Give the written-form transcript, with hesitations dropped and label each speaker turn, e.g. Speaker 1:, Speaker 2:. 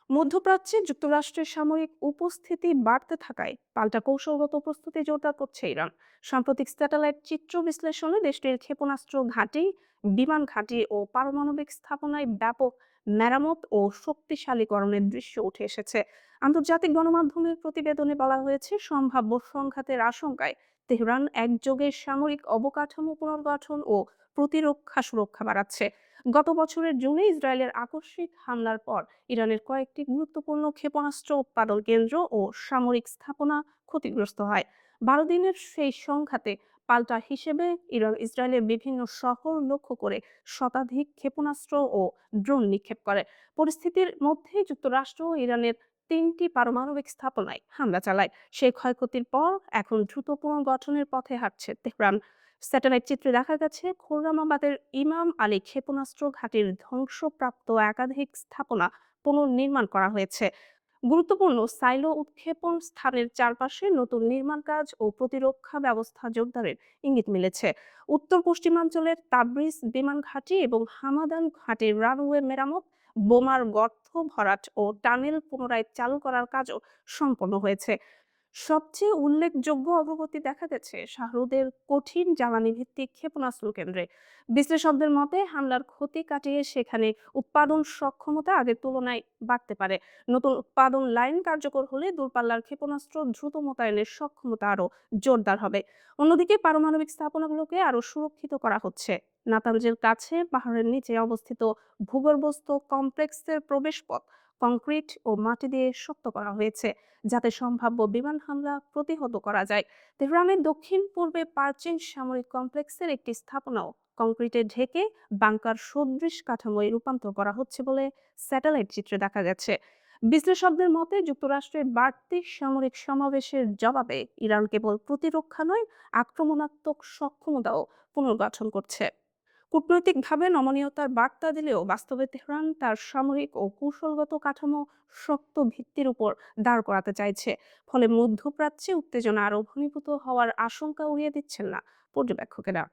Speaker 1: মধ্যপ্রাচ্যে যুক্তরাষ্ট্রের সামরিক উপস্থিতি বাড়তে থাকায় পাল্টা কৌশলগত প্রস্তুতি জোরদার করছে ইরান। সাম্প্রতিক স্যাটেলাইট চিত্র বিশ্লেষণে দেশটির ক্ষেপণাস্ত্র ঘাঁটি, বিমান ঘাঁটি ও পারমাণবিক স্থাপনায় ব্যাপক মেরামত ও শক্তিশালীকরণের দৃশ্য উঠে এসেছে। আন্তর্জাতিক গণমাধ্যমের প্রতিবেদনে বলা হয়েছে, সম্ভাব্য সংঘাতের আশঙ্কায় তেহরান একযোগে সামরিক অবকাঠামো পুনর্গঠন ও প্রতিরক্ষা সুরক্ষা বাড়াচ্ছে। গত বছরের জুনে ইসরায়েলের আকস্মিক হামলার পর ইরানের কয়েকটি গুরুত্বপূর্ণ ক্ষেপণাস্ত্র উৎপাদন কেন্দ্র ও সামরিক স্থাপনা ক্ষতিগ্রস্ত হয়। 12 দিনের সেই সংঘাতে পাল্টা হিসেবে ইরান ইসরায়েলের বিভিন্ন শহর লক্ষ্য করে শতাধিক ক্ষেপণাস্ত্র ও ড্রোন নিক্ষেপ করে। পরিস্থিতির মধ্যেই যুক্তরাষ্ট্র ও ইরানের 3টি পারমাণবিক স্থাপনায় হামলা চালায়। সেই ক্ষয়ক্ষতির পর এখন দ্রুত পুনর্গঠনের পথে হাঁটছে তেহরান। স্যাটেলাইট চিত্রে দেখা গেছে, খোররামাবাদের ইমাম আলী ক্ষেপণাস্ত্র ঘাঁটির ধ্বংসপ্রাপ্ত একাধিক স্থাপনা পুনর্নির্মাণ করা হয়েছে। গুরুত্বপূর্ণ সাইলো উৎক্ষেপণ স্থানের চারপাশে নতুন নির্মাণ কাজ ও প্রতিরক্ষা ব্যবস্থা জোরদারের ইঙ্গিত মিলেছে। উত্তর পশ্চিমাঞ্চলের তাবরিজ বিমান ঘাঁটি এবং হামাদান ঘাঁটির রানওয়ে মেরামত, বোমার গর্ত ভরাট ও টানেল পুনরায় চালু করার কাজও সম্পন্ন হয়েছে। সবচেয়ে উল্লেখযোগ্য অগ্রগতি দেখা গেছে শাহরুদের কঠিন জ্বালানি ভিত্তিক ক্ষেপণাস্ত্র কেন্দ্রে। বিশ্লেষকদের মতে, হামলার ক্ষতি কাটিয়ে সেখানে উৎপাদন সক্ষমতা আগের তুলনায় বাড়তে পারে। নতুন উৎপাদন লাইন কার্যকর হলে দূরপাল্লার ক্ষেপণাস্ত্র দ্রুত মোতায়েনের সক্ষমতা আরও জোরদার হবে। অন্যদিকে পারমাণবিক স্থাপনাগুলোকে আরও সুরক্ষিত করা হচ্ছে। নাতানজের কাছে পাহাড়ের নিচে অবস্থিত ভূগর্ভস্থ কমপ্লেক্সের প্রবেশপথ কংক্রিট ও মাটি দিয়ে শক্ত করা হয়েছে, যাতে সম্ভাব্য বিমান হামলা প্রতিহত করা যায়। তেহরানের দক্ষিণ পূর্বে পার্চিন সামরিক কমপ্লেক্সের একটি স্থাপনাও কংক্রিটে ঢেকে বাংকার সদৃশ কাঠামোয় রূপান্তর করা হচ্ছে বলে স্যাটেলাইট চিত্রে দেখা গেছে। বিশ্লেষকদের মতে, যুক্তরাষ্ট্রের বাড়তি সামরিক সমাবেশের জবাবে ইরান কেবল প্রতিরক্ষা নয়, আক্রমণাত্মক সক্ষমতাও পুনর্গঠন করছে। কূটনৈতিকভাবে নমনীয়তার বার্তা দিলেও বাস্তবে তেহরান তার সামরিক ও কৌশলগত কাঠামো শক্ত ভিত্তির উপর দাঁড় করাতে চাইছে। ফলে মধ্যপ্রাচ্যে উত্তেজনা আরও ঘনীভূত হওয়ার আশঙ্কা উড়িয়ে দিচ্ছেন না পর্যবেক্ষকেরা।